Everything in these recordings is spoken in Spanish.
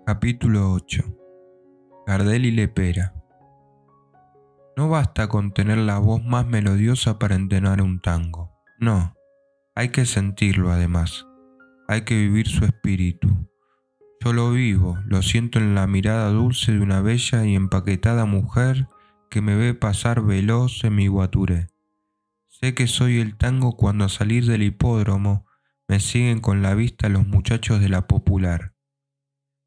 Capítulo 8. Gardel y Lepera. No basta con tener la voz más melodiosa para entonar un tango. No, hay que sentirlo además. Hay que vivir su espíritu. Yo lo vivo, lo siento en la mirada dulce de una bella y empaquetada mujer que me ve pasar veloz en mi guaturé. Sé que soy el tango cuando al salir del hipódromo me siguen con la vista los muchachos de la popular.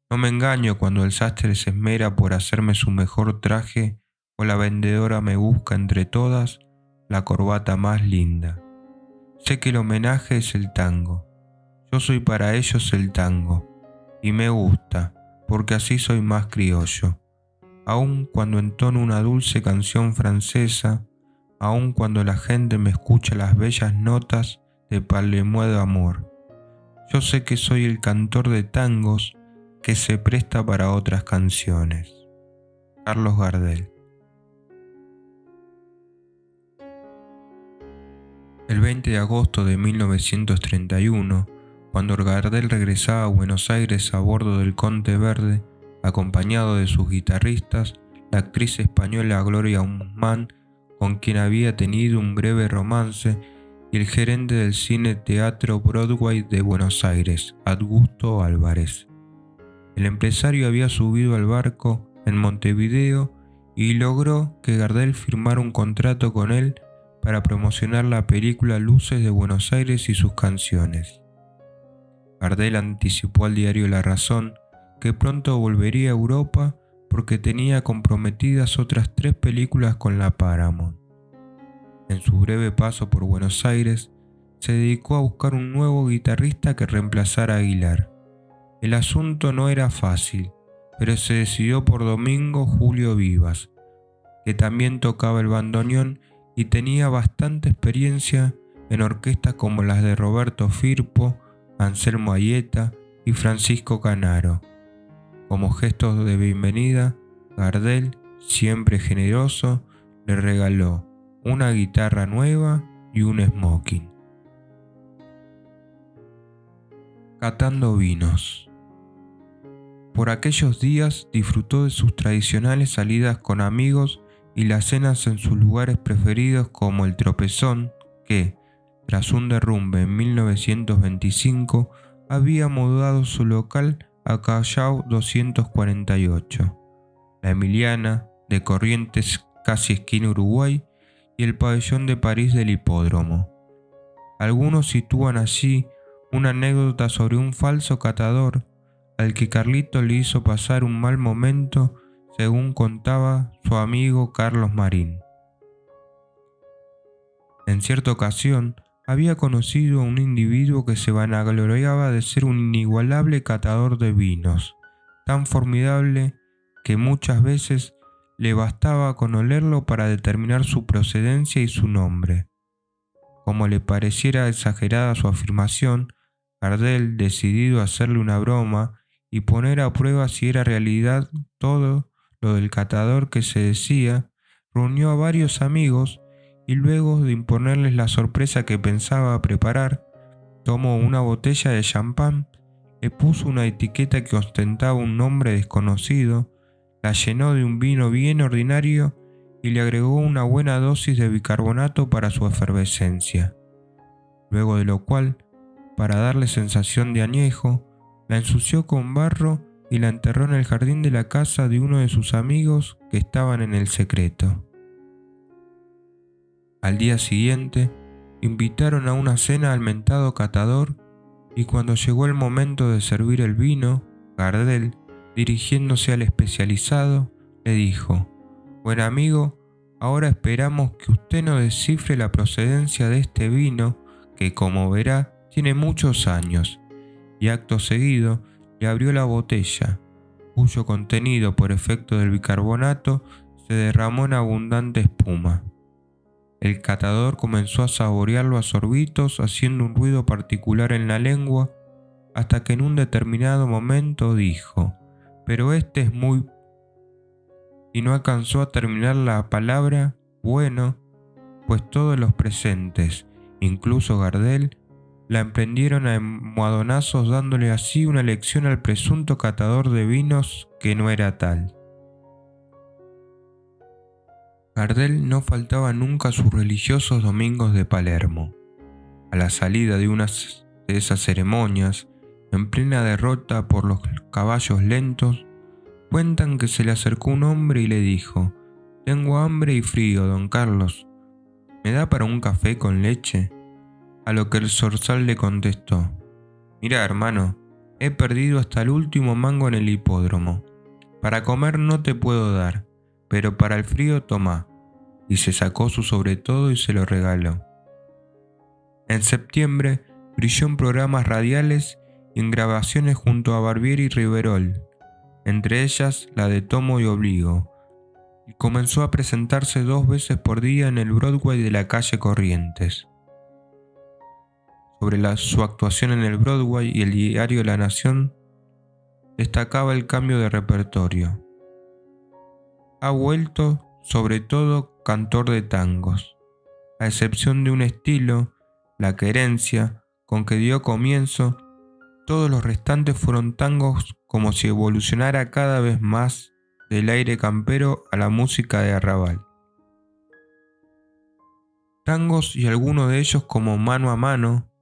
No me engaño cuando el sastre se esmera por hacerme su mejor traje o la vendedora me busca entre todas la corbata más linda. Sé que el homenaje es el tango. Yo soy para ellos el tango y me gusta porque así soy más criollo. Aun cuando entono una dulce canción francesa, aun cuando la gente me escucha las bellas notas de Parle-moi d'amour. Yo sé que soy el cantor de tangos que se presta para otras canciones. Carlos Gardel. El 20 de agosto de 1931, cuando Gardel regresaba a Buenos Aires a bordo del Conte Verde, acompañado de sus guitarristas, la actriz española Gloria Guzmán, con quien había tenido un breve romance, y el gerente del Cine Teatro Broadway de Buenos Aires, Augusto Álvarez. El empresario había subido al barco en Montevideo y logró que Gardel firmara un contrato con él para promocionar la película Luces de Buenos Aires y sus canciones. Gardel anticipó al diario La Razón que pronto volvería a Europa porque tenía comprometidas otras 3 películas con la Paramount. En su breve paso por Buenos Aires, se dedicó a buscar un nuevo guitarrista que reemplazara a Aguilar. El asunto no era fácil, pero se decidió por Domingo Julio Vivas, que también tocaba el bandoneón y tenía bastante experiencia en orquestas como las de Roberto Firpo, Anselmo Aieta y Francisco Canaro. Como gesto de bienvenida, Gardel, siempre generoso, le regaló una guitarra nueva y un smoking. Catando vinos. Por aquellos días disfrutó de sus tradicionales salidas con amigos y las cenas en sus lugares preferidos como el Tropezón, que, tras un derrumbe en 1925, había mudado su local a Callao 248, la Emiliana, de Corrientes casi esquina Uruguay, y el pabellón de París del Hipódromo. Algunos sitúan allí una anécdota sobre un falso catador al que Carlito le hizo pasar un mal momento, según contaba su amigo Carlos Marín. En cierta ocasión, había conocido a un individuo que se vanagloriaba de ser un inigualable catador de vinos, tan formidable que muchas veces le bastaba con olerlo para determinar su procedencia y su nombre. Como le pareciera exagerada su afirmación, Gardel, decidido a hacerle una broma y poner a prueba si era realidad todo lo del catador que se decía, reunió a varios amigos y luego de imponerles la sorpresa que pensaba preparar, tomó una botella de champán, le puso una etiqueta que ostentaba un nombre desconocido, la llenó de un vino bien ordinario y le agregó una buena dosis de bicarbonato para su efervescencia. Luego de lo cual, para darle sensación de añejo, la ensució con barro y la enterró en el jardín de la casa de uno de sus amigos que estaban en el secreto. Al día siguiente, invitaron a una cena al mentado catador y cuando llegó el momento de servir el vino, Gardel, dirigiéndose al especializado, le dijo: «Buen amigo, ahora esperamos que usted nos descifre la procedencia de este vino que, como verá, tiene muchos años», y acto seguido le abrió la botella, cuyo contenido por efecto del bicarbonato se derramó en abundante espuma. El catador comenzó a saborearlo a sorbitos, haciendo un ruido particular en la lengua, hasta que en un determinado momento dijo: «Pero este es muy...» y no alcanzó a terminar la palabra «bueno», pues todos los presentes, incluso Gardel, la emprendieron a almohadonazos, dándole así una lección al presunto catador de vinos que no era tal. Gardel no faltaba nunca a sus religiosos domingos de Palermo. A la salida de una de esas ceremonias, en plena derrota por los caballos lentos, cuentan que se le acercó un hombre y le dijo: «Tengo hambre y frío, don Carlos. ¿Me da para un café con leche?». A lo que el zorzal le contestó: «Mira, hermano, he perdido hasta el último mango en el hipódromo. Para comer no te puedo dar, pero para el frío tomá». Y se sacó su sobretodo y se lo regaló. En septiembre brilló en programas radiales y en grabaciones junto a Barbieri y Riverol, entre ellas la de Tomo y Obligo, y comenzó a presentarse 2 veces por día en el Broadway de la calle Corrientes. Sobre su actuación en el Broadway y el diario La Nación, destacaba el cambio de repertorio. Ha vuelto, sobre todo, cantor de tangos, a excepción de un estilo, la querencia, con que dio comienzo. Todos los restantes fueron tangos, como si evolucionara cada vez más del aire campero a la música de arrabal. Tangos y algunos de ellos como Mano a Mano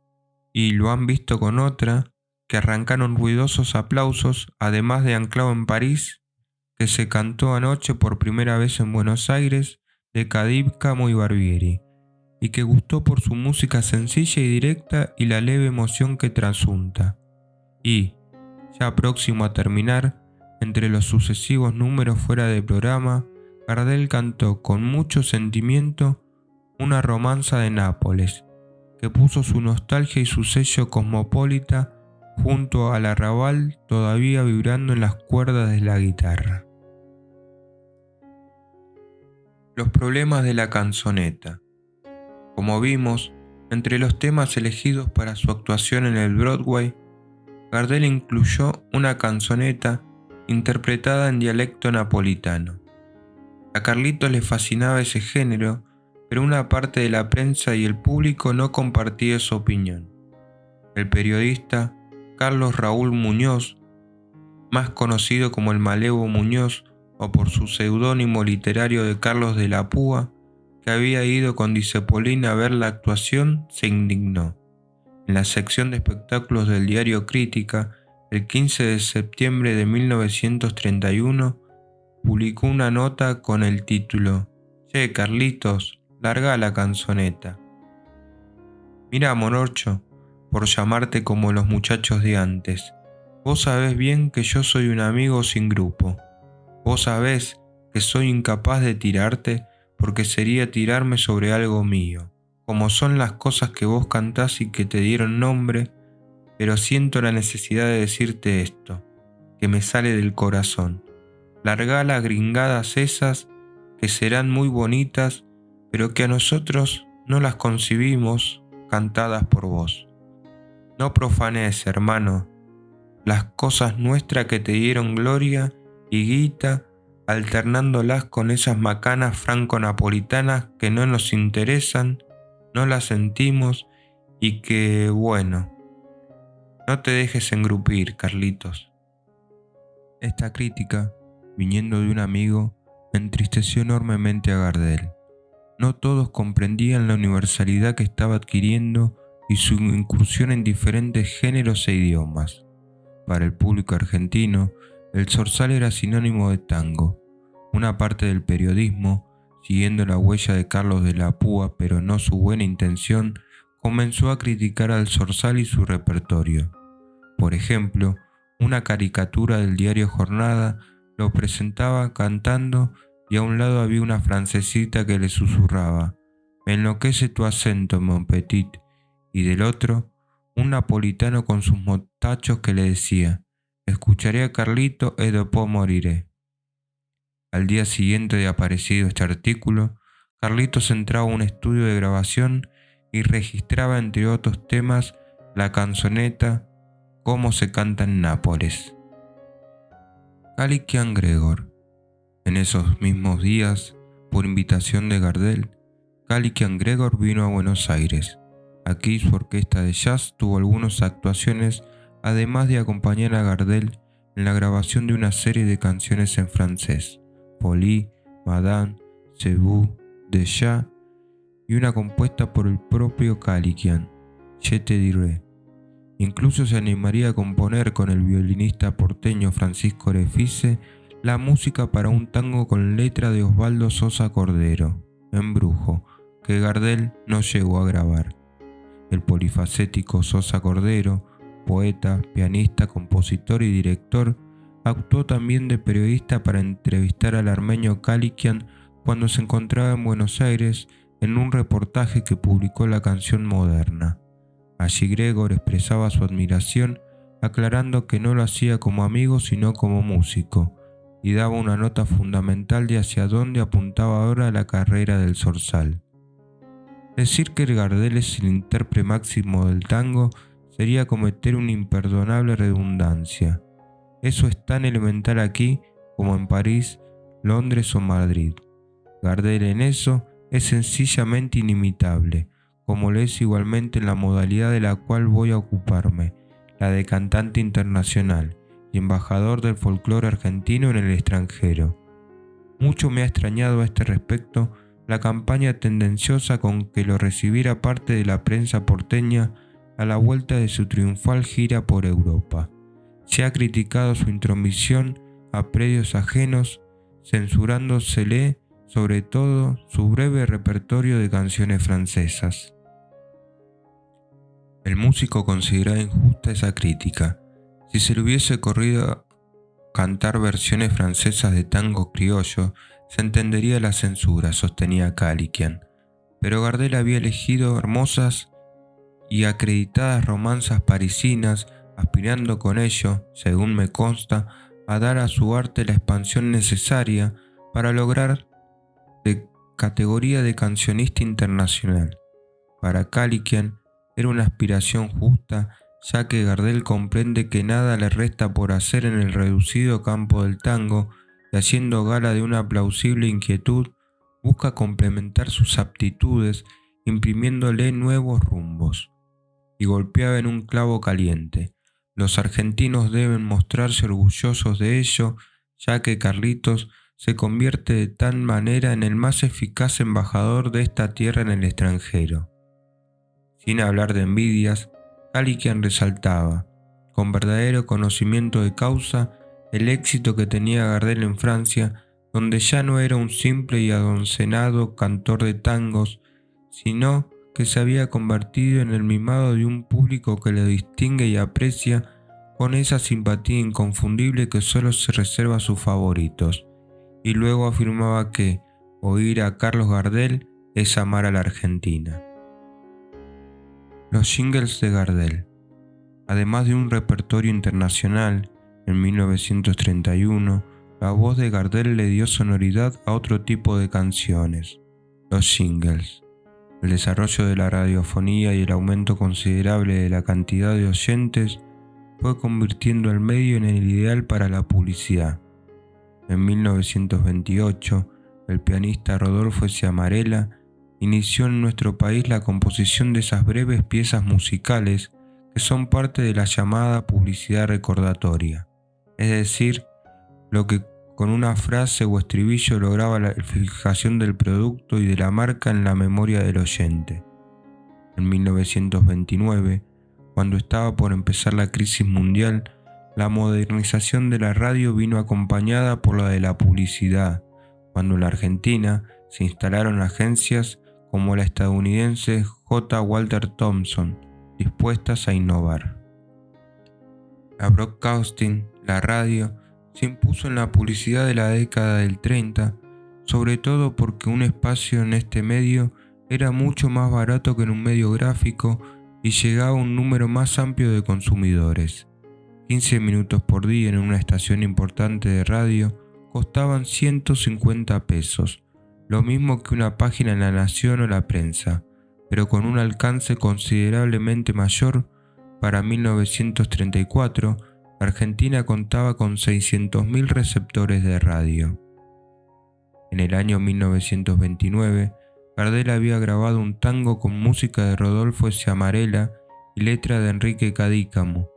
y Lo han visto con otra, que arrancaron ruidosos aplausos, además de Anclado en París, que se cantó anoche por primera vez en Buenos Aires, de Cadí, Camo y Barbieri, y que gustó por su música sencilla y directa y la leve emoción que trasunta. Y, ya próximo a terminar, entre los sucesivos números fuera de programa, Gardel cantó con mucho sentimiento una romanza de Nápoles, que puso su nostalgia y su sello cosmopolita junto al arrabal todavía vibrando en las cuerdas de la guitarra. Los problemas de la canzoneta. Como vimos, entre los temas elegidos para su actuación en el Broadway, Gardel incluyó una canzoneta interpretada en dialecto napolitano. A Carlitos le fascinaba ese género, pero una parte de la prensa y el público no compartía su opinión. El periodista Carlos Raúl Muñoz, más conocido como el Malevo Muñoz o por su seudónimo literario de Carlos de la Púa, que había ido con Discepolín a ver la actuación, se indignó. En la sección de espectáculos del diario Crítica, el 15 de septiembre de 1931, publicó una nota con el título: «Che, Carlitos, larga la canzoneta». «Mira, Monorcho, por llamarte como los muchachos de antes, vos sabés bien que yo soy un amigo sin grupo. Vos sabés que soy incapaz de tirarte porque sería tirarme sobre algo mío, como son las cosas que vos cantás y que te dieron nombre, pero siento la necesidad de decirte esto, que me sale del corazón. Largá las gringadas esas, que serán muy bonitas, pero que a nosotros no las concibimos cantadas por vos. No profanes, hermano, las cosas nuestras que te dieron gloria y guita, alternándolas con esas macanas franco-napolitanas que no nos interesan, no las sentimos y que, bueno, no te dejes engrupir, Carlitos». Esta crítica, viniendo de un amigo, entristeció enormemente a Gardel. No todos comprendían la universalidad que estaba adquiriendo y su incursión en diferentes géneros e idiomas. Para el público argentino, el zorzal era sinónimo de tango. Una parte del periodismo, siguiendo la huella de Carlos de la Púa pero no su buena intención, comenzó a criticar al zorzal y su repertorio. Por ejemplo, una caricatura del diario Jornada lo presentaba cantando y a un lado había una francesita que le susurraba: «Me enloquece tu acento, mon petit», y del otro, un napolitano con sus motachos que le decía: «Escucharé a Carlito e dopo moriré». Al día siguiente de aparecido este artículo, Carlitos entraba a un estudio de grabación y registraba, entre otros temas, la canzoneta «Cómo se canta en Nápoles». Caliquian Gregor. En esos mismos días, por invitación de Gardel, Calikian Gregor vino a Buenos Aires. Aquí su orquesta de jazz tuvo algunas actuaciones, además de acompañar a Gardel en la grabación de una serie de canciones en francés, Folie, Madame, C'est vous, Déjà, y una compuesta por el propio Calikian, Je te dirai. Incluso se animaría a componer con el violinista porteño Francisco Orefice la música para un tango con letra de Osvaldo Sosa Cordero, Embrujo, que Gardel no llegó a grabar. El polifacético Sosa Cordero, poeta, pianista, compositor y director, actuó también de periodista para entrevistar al armenio Calikian cuando se encontraba en Buenos Aires en un reportaje que publicó La Canción Moderna. Allí Gregor expresaba su admiración, aclarando que no lo hacía como amigo sino como músico, y daba una nota fundamental de hacia dónde apuntaba ahora la carrera del zorzal. Decir que Gardel es el intérprete máximo del tango sería cometer una imperdonable redundancia. Eso es tan elemental aquí como en París, Londres o Madrid. Gardel en eso es sencillamente inimitable, como lo es igualmente en la modalidad de la cual voy a ocuparme, la de cantante internacional y embajador del folclore argentino en el extranjero. Mucho me ha extrañado a este respecto la campaña tendenciosa con que lo recibiera parte de la prensa porteña a la vuelta de su triunfal gira por Europa. Se ha criticado su intromisión a predios ajenos, censurándosele sobre todo su breve repertorio de canciones francesas. El músico considera injusta esa crítica. Si se le hubiese corrido cantar versiones francesas de tango criollo, se entendería la censura, sostenía Calikian. Pero Gardel había elegido hermosas y acreditadas romanzas parisinas, aspirando con ello, según me consta, a dar a su arte la expansión necesaria para lograr de categoría de cancionista internacional. Para Calikian era una aspiración justa, ya que Gardel comprende que nada le resta por hacer en el reducido campo del tango y haciendo gala de una plausible inquietud, busca complementar sus aptitudes imprimiéndole nuevos rumbos. Y golpeaba en un clavo caliente. Los argentinos deben mostrarse orgullosos de ello, ya que Carlitos se convierte de tal manera en el más eficaz embajador de esta tierra en el extranjero. Sin hablar de envidias, Calikian resaltaba, con verdadero conocimiento de causa, el éxito que tenía Gardel en Francia, donde ya no era un simple y adoncenado cantor de tangos, sino que se había convertido en el mimado de un público que le distingue y aprecia con esa simpatía inconfundible que solo se reserva a sus favoritos. Y luego afirmaba que oír a Carlos Gardel es amar a la Argentina. Los jingles de Gardel. Además de un repertorio internacional, en 1931, la voz de Gardel le dio sonoridad a otro tipo de canciones, los jingles. El desarrollo de la radiofonía y el aumento considerable de la cantidad de oyentes fue convirtiendo al medio en el ideal para la publicidad. En 1928, el pianista Rodolfo Ciamarella inició en nuestro país la composición de esas breves piezas musicales que son parte de la llamada publicidad recordatoria, es decir, lo que con una frase o estribillo lograba la fijación del producto y de la marca en la memoria del oyente. En 1929, cuando estaba por empezar la crisis mundial, la modernización de la radio vino acompañada por la de la publicidad, cuando en la Argentina se instalaron agencias como la estadounidense J. Walter Thompson, dispuestas a innovar. La broadcasting, la radio, se impuso en la publicidad de la década del 30, sobre todo porque un espacio en este medio era mucho más barato que en un medio gráfico y llegaba a un número más amplio de consumidores. 15 minutos por día en una estación importante de radio costaban 150 pesos, lo mismo que una página en La Nación o La Prensa, pero con un alcance considerablemente mayor. Para 1934, Argentina contaba con 600.000 receptores de radio. En el año 1929, Gardel había grabado un tango con música de Rodolfo Sciamarella y letra de Enrique Cadícamo,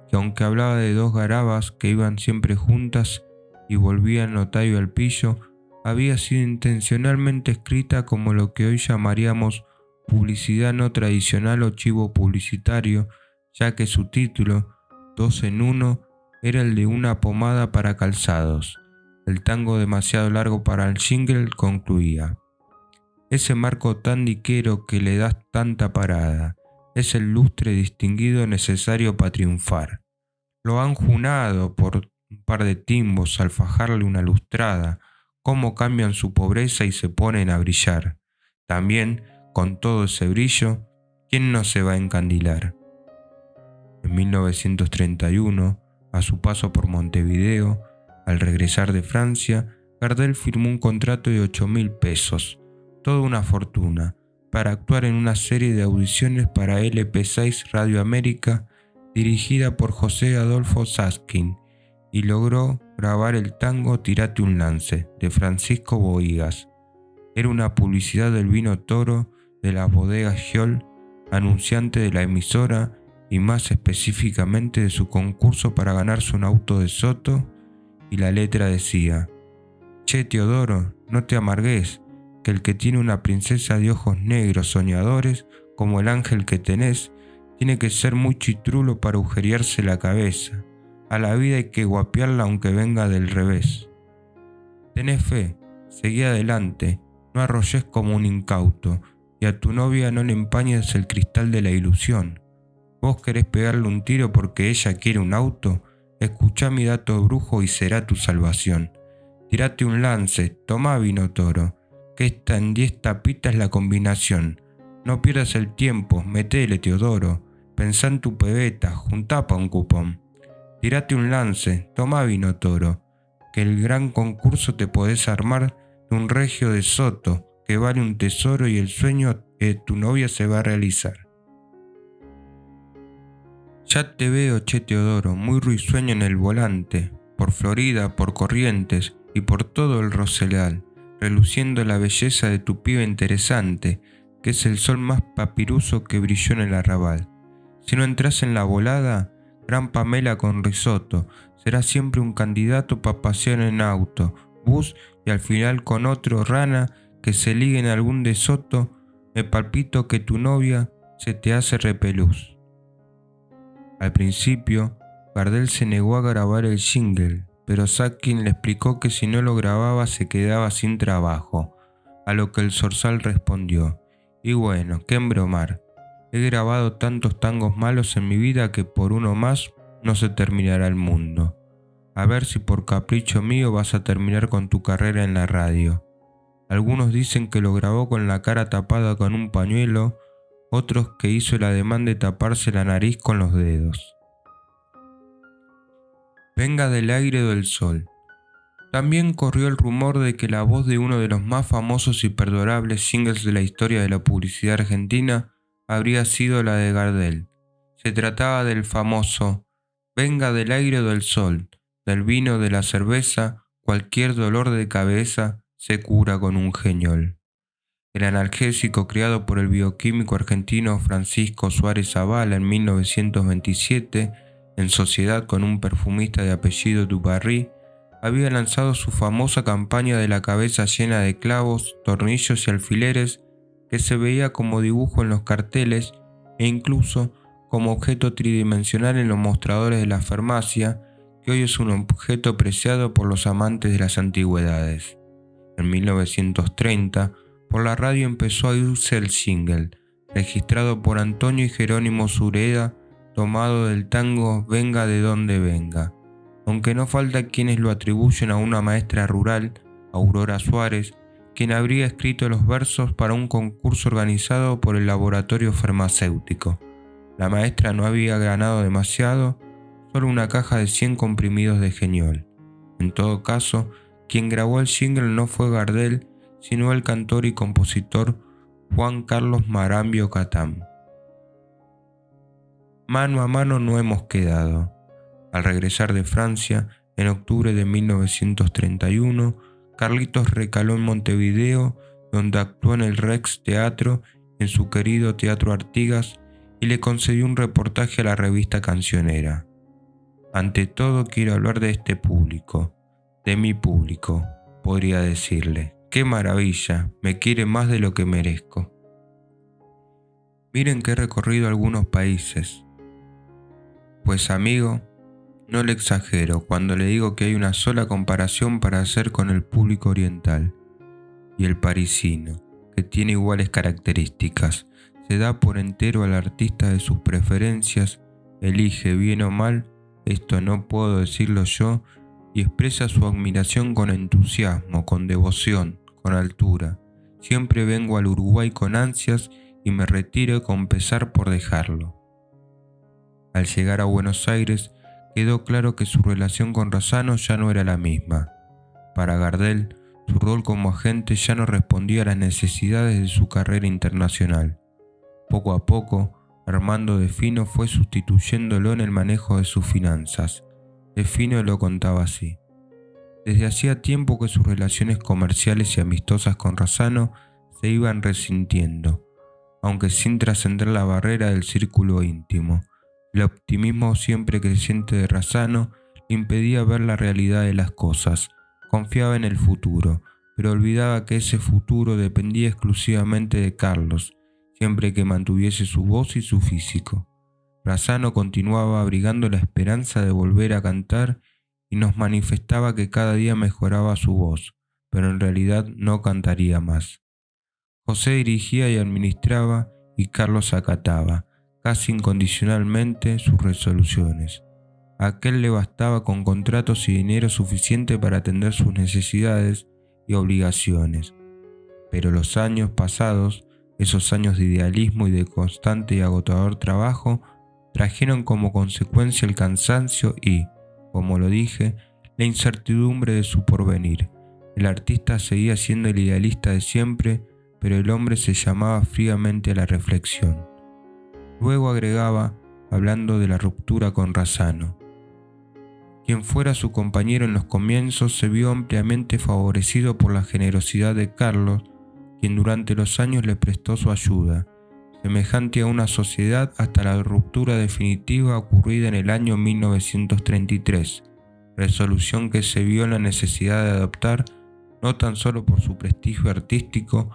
que aunque hablaba de dos garabas que iban siempre juntas y volvían notario al pillo, había sido intencionalmente escrita como lo que hoy llamaríamos publicidad no tradicional o chivo publicitario, ya que su título, Dos en Uno, era el de una pomada para calzados. El tango demasiado largo para el jingle concluía: ese marco tan diquero que le das tanta parada, es el lustre distinguido necesario para triunfar. Lo han junado por un par de timbos al fajarle una lustrada, cómo cambian su pobreza y se ponen a brillar. También, con todo ese brillo, ¿quién no se va a encandilar? En 1931, a su paso por Montevideo, al regresar de Francia, Gardel firmó un contrato de 8.000 pesos, toda una fortuna, para actuar en una serie de audiciones para LP6 Radio América, dirigida por José Adolfo Saskin, y logró grabar el tango Tirate un lance, de Francisco Bohigas. Era una publicidad del vino Toro de las bodegas Giol, anunciante de la emisora y más específicamente de su concurso para ganarse un auto de Soto, y la letra decía: «Che Teodoro, no te amargues, que el que tiene una princesa de ojos negros soñadores, como el ángel que tenés, tiene que ser muy chitrulo para agujerearse la cabeza. A la vida hay que guapearla aunque venga del revés. Tenés fe, seguí adelante, no arrolles como un incauto, y a tu novia no le empañes el cristal de la ilusión. Vos querés pegarle un tiro porque ella quiere un auto, escuchá mi dato brujo y será tu salvación. Tirate un lance, tomá vino Toro, que esta en 10 tapitas es la combinación. No pierdas el tiempo, metele Teodoro, pensá en tu pebeta, juntá pa' un cupón. Tirate un lance, tomá vino Toro, que el gran concurso te podés armar de un regio de Soto, que vale un tesoro y el sueño de tu novia se va a realizar. Ya te veo, che Teodoro, muy risueño en el volante, por Florida, por Corrientes y por todo el Rosedal, reluciendo la belleza de tu pibe interesante, que es el sol más papiruso que brilló en el arrabal. Si no entras en la volada, gran Pamela con risotto, será siempre un candidato pa' pasear en auto, bus y al final con otro rana que se ligue en algún desoto, me palpito que tu novia se te hace repelús. Al principio, Gardel se negó a grabar el jingle, pero Saskin le explicó que si no lo grababa se quedaba sin trabajo, a lo que el zorzal respondió: y bueno, qué embromar, he grabado tantos tangos malos en mi vida que por uno más no se terminará el mundo. A ver si por capricho mío vas a terminar con tu carrera en la radio. Algunos dicen que lo grabó con la cara tapada con un pañuelo, otros que hizo el ademán de taparse la nariz con los dedos. Venga del aire o del sol. También corrió el rumor de que la voz de uno de los más famosos y perdonables singles de la historia de la publicidad argentina habría sido la de Gardel. Se trataba del famoso «Venga del aire o del sol, del vino o de la cerveza, cualquier dolor de cabeza se cura con un geñol». El analgésico creado por el bioquímico argentino Francisco Suárez Zavala en 1927, en sociedad con un perfumista de apellido Dubarry, había lanzado su famosa campaña de la cabeza llena de clavos, tornillos y alfileres, que se veía como dibujo en los carteles e incluso como objeto tridimensional en los mostradores de la farmacia, que hoy es un objeto preciado por los amantes de las antigüedades. En 1930, por la radio empezó a oírse el jingle, registrado por Antonio y Jerónimo Sureda, tomado del tango Venga de donde venga, aunque no falta quienes lo atribuyen a una maestra rural, Aurora Suárez, quien habría escrito los versos para un concurso organizado por el laboratorio farmacéutico. La maestra no había ganado demasiado, solo una caja de 100 comprimidos de geñol. En todo caso, quien grabó el jingle no fue Gardel, sino el cantor y compositor Juan Carlos Marambio Catán. Mano a mano no hemos quedado. Al regresar de Francia, en octubre de 1931, Carlitos recaló en Montevideo, donde actuó en el Rex Teatro, en su querido Teatro Artigas, y le concedió un reportaje a la revista Cancionera. Ante todo quiero hablar de este público, de mi público, podría decirle. ¡Qué maravilla! Me quiere más de lo que merezco. Miren que he recorrido algunos países. Pues amigo, no le exagero cuando le digo que hay una sola comparación para hacer con el público oriental y el parisino, que tiene iguales características. Se da por entero al artista de sus preferencias, elige bien o mal, esto no puedo decirlo yo, y expresa su admiración con entusiasmo, con devoción, con altura. Siempre vengo al Uruguay con ansias y me retiro con pesar por dejarlo. Al llegar a Buenos Aires, quedó claro que su relación con Razzano ya no era la misma. Para Gardel, su rol como agente ya no respondía a las necesidades de su carrera internacional. Poco a poco, Armando De Fino fue sustituyéndolo en el manejo de sus finanzas. De Fino lo contaba así. Desde hacía tiempo que sus relaciones comerciales y amistosas con Razzano se iban resintiendo, aunque sin trascender la barrera del círculo íntimo. El optimismo siempre creciente de Razzano le impedía ver la realidad de las cosas. Confiaba en el futuro, pero olvidaba que ese futuro dependía exclusivamente de Carlos, siempre que mantuviese su voz y su físico. Razzano continuaba abrigando la esperanza de volver a cantar y nos manifestaba que cada día mejoraba su voz, pero en realidad no cantaría más. José dirigía y administraba y Carlos acataba, casi incondicionalmente, sus resoluciones. A aquel le bastaba con contratos y dinero suficiente para atender sus necesidades y obligaciones. Pero los años pasados, esos años de idealismo y de constante y agotador trabajo, trajeron como consecuencia el cansancio y, como lo dije, la incertidumbre de su porvenir. El artista seguía siendo el idealista de siempre, pero el hombre se llamaba fríamente a la reflexión. Luego agregaba, hablando de la ruptura con Razzano. Quien fuera su compañero en los comienzos se vio ampliamente favorecido por la generosidad de Carlos, quien durante los años le prestó su ayuda, semejante a una sociedad hasta la ruptura definitiva ocurrida en el año 1933, resolución que se vio en la necesidad de adoptar no tan solo por su prestigio artístico,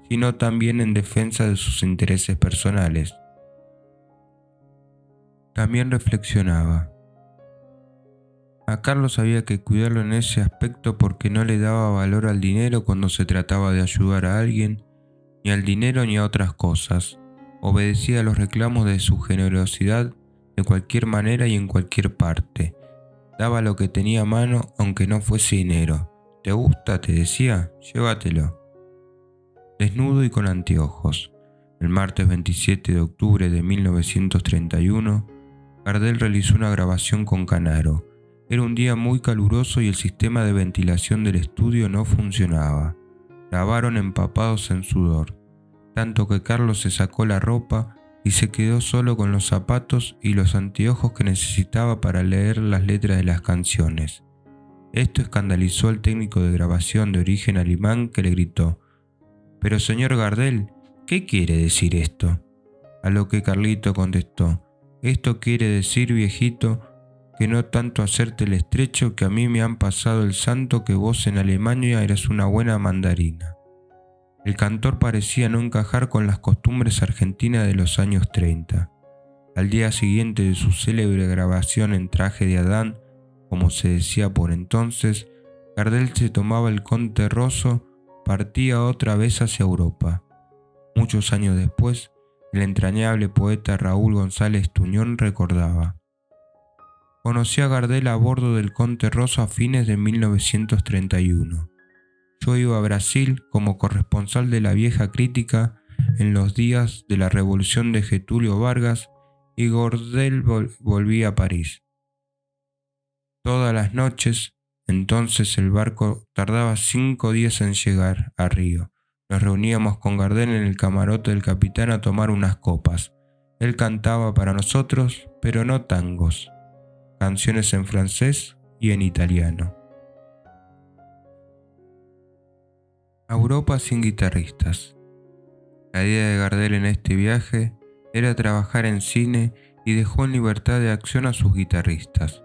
sino también en defensa de sus intereses personales. También reflexionaba. A Carlos había que cuidarlo en ese aspecto porque no le daba valor al dinero cuando se trataba de ayudar a alguien, ni al dinero ni a otras cosas. Obedecía a los reclamos de su generosidad de cualquier manera y en cualquier parte. Daba lo que tenía a mano aunque no fuese dinero. ¿Te gusta?, te decía, llévatelo. Desnudo y con anteojos. El martes 27 de octubre de 1931, Gardel realizó una grabación con Canaro. Era un día muy caluroso y el sistema de ventilación del estudio no funcionaba. Grabaron empapados en sudor, tanto que Carlos se sacó la ropa y se quedó solo con los zapatos y los anteojos que necesitaba para leer las letras de las canciones. Esto escandalizó al técnico de grabación de origen alemán, que le gritó: «Pero señor Gardel, ¿qué quiere decir esto?». A lo que Carlito contestó: «Esto quiere decir, viejito, que no tanto hacerte el estrecho, que a mí me han pasado el santo que vos en Alemania eras una buena mandarina». El cantor parecía no encajar con las costumbres argentinas de los años 30. Al día siguiente de su célebre grabación en traje de Adán, como se decía por entonces, Gardel se tomaba el Conte Rosso, partía otra vez hacia Europa. Muchos años después, el entrañable poeta Raúl González Tuñón recordaba: «Conocí a Gardel a bordo del Conte Rosso a fines de 1931. Yo iba a Brasil como corresponsal de la Vieja Crítica en los días de la revolución de Getúlio Vargas y Gardel volvía a París. Todas las noches, entonces el barco tardaba 5 días en llegar a Río. Nos reuníamos con Gardel en el camarote del capitán a tomar unas copas. Él cantaba para nosotros, pero no tangos, canciones en francés y en italiano». A Europa sin guitarristas. La idea de Gardel en este viaje era trabajar en cine y dejó en libertad de acción a sus guitarristas,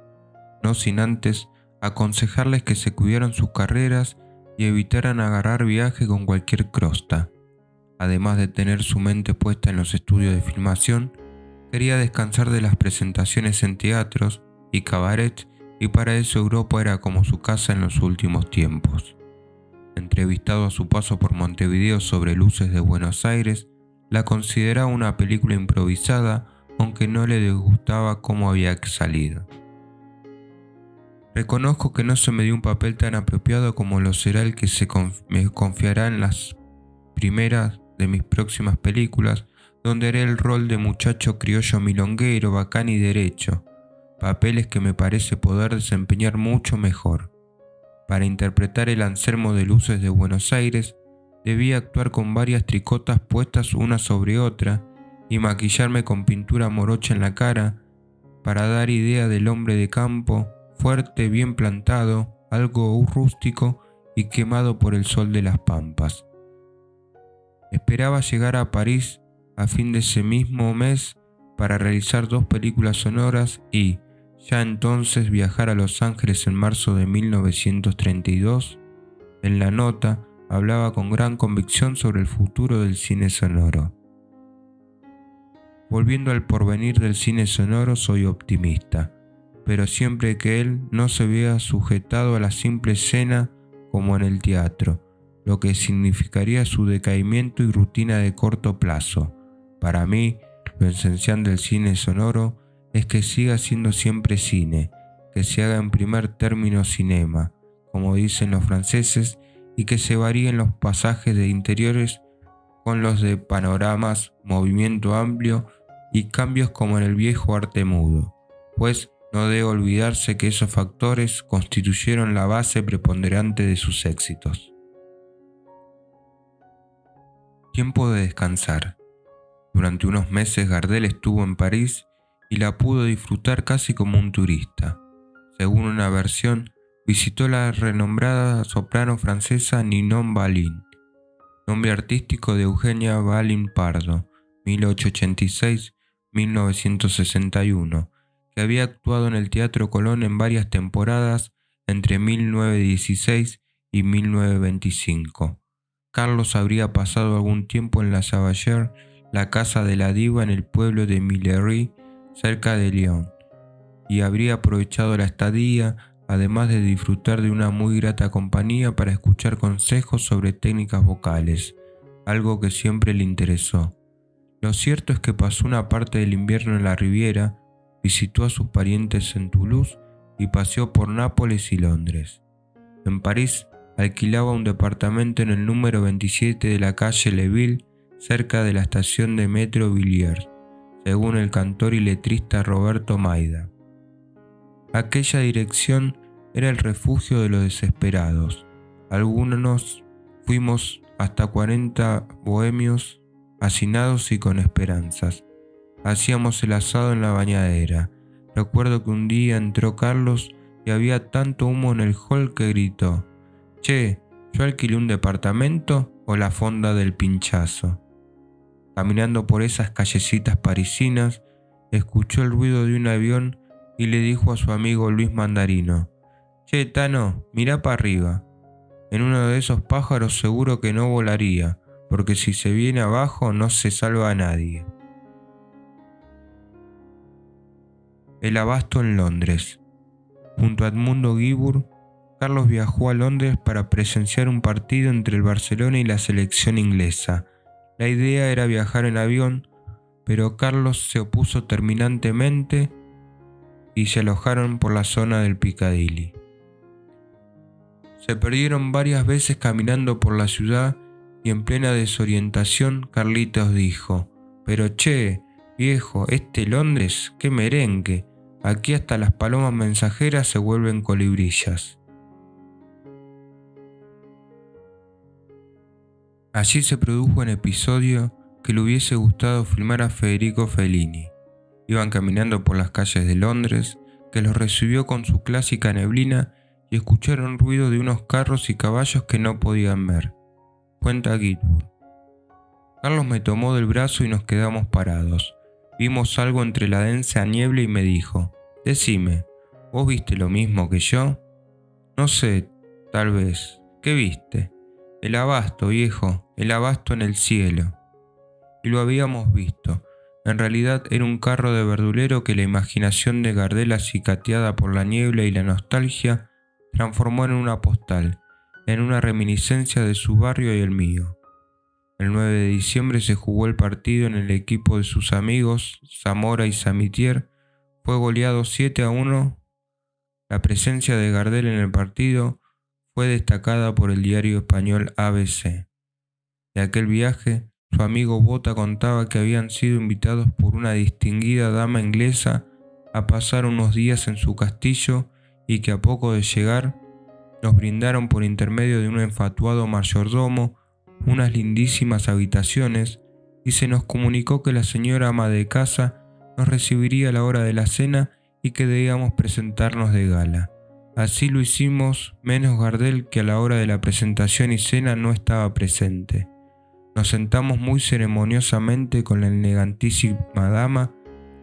no sin antes aconsejarles que se cuidaran sus carreras y evitaran agarrar viaje con cualquier crosta. Además de tener su mente puesta en los estudios de filmación, quería descansar de las presentaciones en teatros y cabarets, y para eso Europa era como su casa en los últimos tiempos. Entrevistado a su paso por Montevideo sobre Luces de Buenos Aires, la consideraba una película improvisada, aunque no le disgustaba cómo había salido. Reconozco que no se me dio un papel tan apropiado como lo será el que me confiará en las primeras de mis próximas películas, donde haré el rol de muchacho criollo milonguero, bacán y derecho, papeles que me parece poder desempeñar mucho mejor. Para interpretar el Anselmo de Luces de Buenos Aires, debía actuar con varias tricotas puestas una sobre otra y maquillarme con pintura morocha en la cara para dar idea del hombre de campo, fuerte, bien plantado, algo rústico y quemado por el sol de las pampas. Esperaba llegar a París a fin de ese mismo mes para realizar 2 películas sonoras y, ya entonces, viajar a Los Ángeles en marzo de 1932. En la nota hablaba con gran convicción sobre el futuro del cine sonoro. Volviendo al porvenir del cine sonoro, soy optimista, pero siempre que él no se vea sujetado a la simple escena como en el teatro, lo que significaría su decaimiento y rutina de corto plazo. Para mí, lo esencial del cine sonoro es que siga siendo siempre cine, que se haga en primer término cinema, como dicen los franceses, y que se varíen los pasajes de interiores con los de panoramas, movimiento amplio y cambios como en el viejo arte mudo, pues no debe olvidarse que esos factores constituyeron la base preponderante de sus éxitos. Tiempo de descansar. Durante unos meses Gardel estuvo en París y la pudo disfrutar casi como un turista. Según una versión, visitó la renombrada soprano francesa Ninon Balin, nombre artístico de Eugenia Balin Pardo, 1886-1961, que había actuado en el Teatro Colón en varias temporadas entre 1916 y 1925. Carlos habría pasado algún tiempo en la Savallère, la casa de la diva en el pueblo de Millery, cerca de Lyon, y habría aprovechado la estadía, además de disfrutar de una muy grata compañía, para escuchar consejos sobre técnicas vocales, algo que siempre le interesó. Lo cierto es que pasó una parte del invierno en la Riviera, visitó a sus parientes en Toulouse y paseó por Nápoles y Londres. En París alquilaba un departamento en el número 27 de la calle Leville, cerca de la estación de metro Villiers, según el cantor y letrista Roberto Maida. Aquella dirección era el refugio de los desesperados. Algunos fuimos hasta 40 bohemios, hacinados y con esperanzas. Hacíamos el asado en la bañadera. Recuerdo que un día entró Carlos y había tanto humo en el hall que gritó: «Che, ¿yo alquilé un departamento o la fonda del pinchazo?». Caminando por esas callecitas parisinas, escuchó el ruido de un avión y le dijo a su amigo Luis Mandarino: «Che, Tano, mirá para arriba. En uno de esos pájaros seguro que no volaría, porque si se viene abajo no se salva a nadie». El abasto en Londres. Junto a Edmundo Guibur, Carlos viajó a Londres para presenciar un partido entre el Barcelona y la selección inglesa. La idea era viajar en avión, pero Carlos se opuso terminantemente y se alojaron por la zona del Piccadilly. Se perdieron varias veces caminando por la ciudad y en plena desorientación Carlitos dijo: «Pero che, viejo, este Londres, qué merengue, aquí hasta las palomas mensajeras se vuelven colibrillas». Allí se produjo un episodio que le hubiese gustado filmar a Federico Fellini. Iban caminando por las calles de Londres, que los recibió con su clásica neblina, y escucharon ruido de unos carros y caballos que no podían ver. Cuenta Gitwood. Carlos me tomó del brazo y nos quedamos parados. Vimos algo entre la densa niebla y me dijo: «Decime, ¿vos viste lo mismo que yo?» «No sé, tal vez. ¿Qué viste?» «El abasto, viejo, el abasto en el cielo». Y lo habíamos visto. En realidad era un carro de verdulero que la imaginación de Gardel, acicateada por la niebla y la nostalgia, transformó en una postal, en una reminiscencia de su barrio y el mío. El 9 de diciembre se jugó el partido en el equipo de sus amigos, Zamora y Samitier. Fue goleado 7-1. La presencia de Gardel en el partido fue destacada por el diario español ABC. De aquel viaje, su amigo Bota contaba que habían sido invitados por una distinguida dama inglesa a pasar unos días en su castillo y que a poco de llegar nos brindaron por intermedio de un enfatuado mayordomo unas lindísimas habitaciones y se nos comunicó que la señora ama de casa nos recibiría a la hora de la cena y que debíamos presentarnos de gala. Así lo hicimos, menos Gardel, que a la hora de la presentación y cena no estaba presente. Nos sentamos muy ceremoniosamente con la elegantísima dama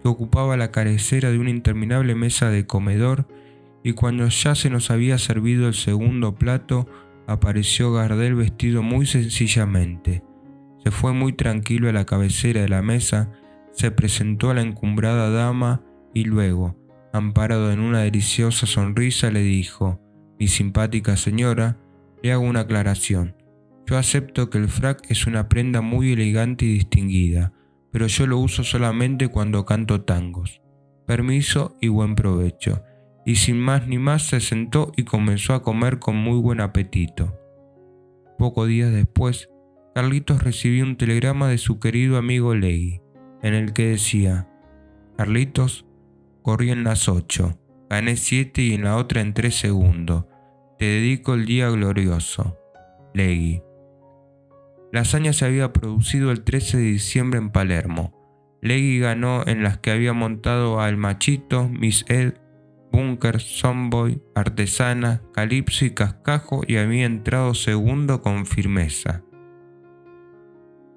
que ocupaba la cabecera de una interminable mesa de comedor, y cuando ya se nos había servido el segundo plato, apareció Gardel vestido muy sencillamente. Se fue muy tranquilo a la cabecera de la mesa, se presentó a la encumbrada dama y luego, amparado en una deliciosa sonrisa, le dijo: «Mi simpática señora, le hago una aclaración. Yo acepto que el frac es una prenda muy elegante y distinguida, pero yo lo uso solamente cuando canto tangos. Permiso y buen provecho». Y sin más ni más se sentó y comenzó a comer con muy buen apetito. Pocos días después, Carlitos recibió un telegrama de su querido amigo Legui, en el que decía: «Carlitos, corrí en las 8, gané 7 y en la otra en 3 segundos. Te dedico el día glorioso. Legui». La hazaña se había producido el 13 de diciembre en Palermo. Legui ganó en las que había montado a El Machito, Miss Ed, Bunker, Sonboy, Artesana, Calipso y Cascajo, y había entrado segundo con firmeza.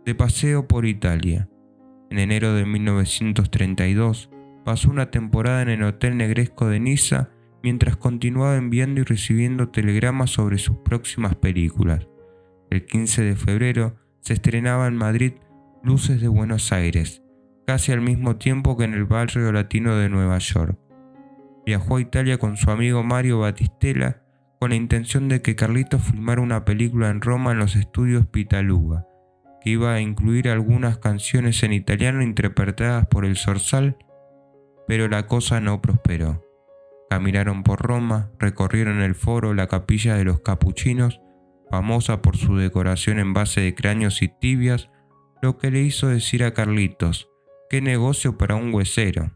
De paseo por Italia. En enero de 1932 pasó una temporada en el Hotel Negresco de Niza mientras continuaba enviando y recibiendo telegramas sobre sus próximas películas. El 15 de febrero se estrenaba en Madrid Luces de Buenos Aires, casi al mismo tiempo que en el barrio latino de Nueva York. Viajó a Italia con su amigo Mario Battistella con la intención de que Carlitos filmara una película en Roma en los estudios Pitaluga, que iba a incluir algunas canciones en italiano interpretadas por el Zorzal, pero la cosa no prosperó. Caminaron por Roma, recorrieron el Foro, la Capilla de los Capuchinos, famosa por su decoración en base de cráneos y tibias, lo que le hizo decir a Carlitos: «¡Qué negocio para un huesero!».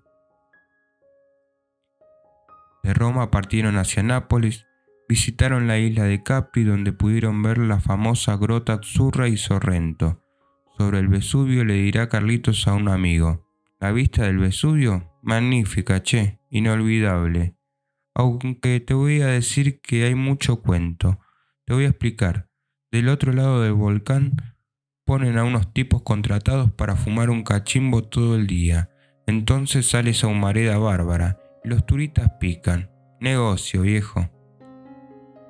De Roma partieron hacia Nápoles, visitaron la isla de Capri, donde pudieron ver la famosa Grota Azzurra y Sorrento. Sobre el Vesubio le dirá Carlitos a un amigo: «¿La vista del Vesubio? Magnífica, che, inolvidable. Aunque te voy a decir que hay mucho cuento. Te voy a explicar. Del otro lado del volcán ponen a unos tipos contratados para fumar un cachimbo todo el día. Entonces sale esa humareda bárbara y los turistas pican. Negocio, viejo».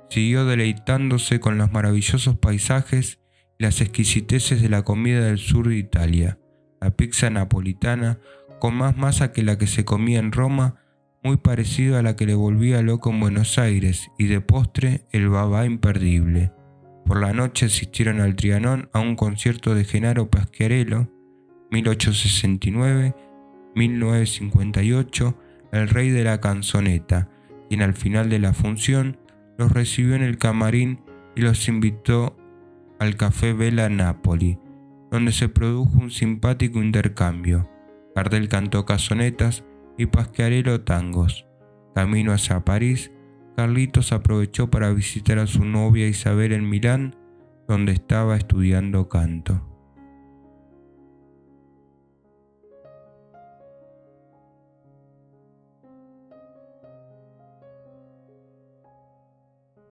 Siguió deleitándose con los maravillosos paisajes y las exquisiteces de la comida del sur de Italia. La pizza napolitana, con más masa que la que se comía en Roma, muy parecida a la que le volvía loco en Buenos Aires, y de postre el babá imperdible. Por la noche asistieron al Trianón a un concierto de Gennaro Pasquarello, 1869-1958, el rey de la canzoneta, quien al final de la función los recibió en el camarín y los invitó al Café Bella Napoli, donde se produjo un simpático intercambio. Gardel cantó canzonetas y Pasquarello tangos. Camino hacia París, Carlitos aprovechó para visitar a su novia Isabel en Milán, donde estaba estudiando canto.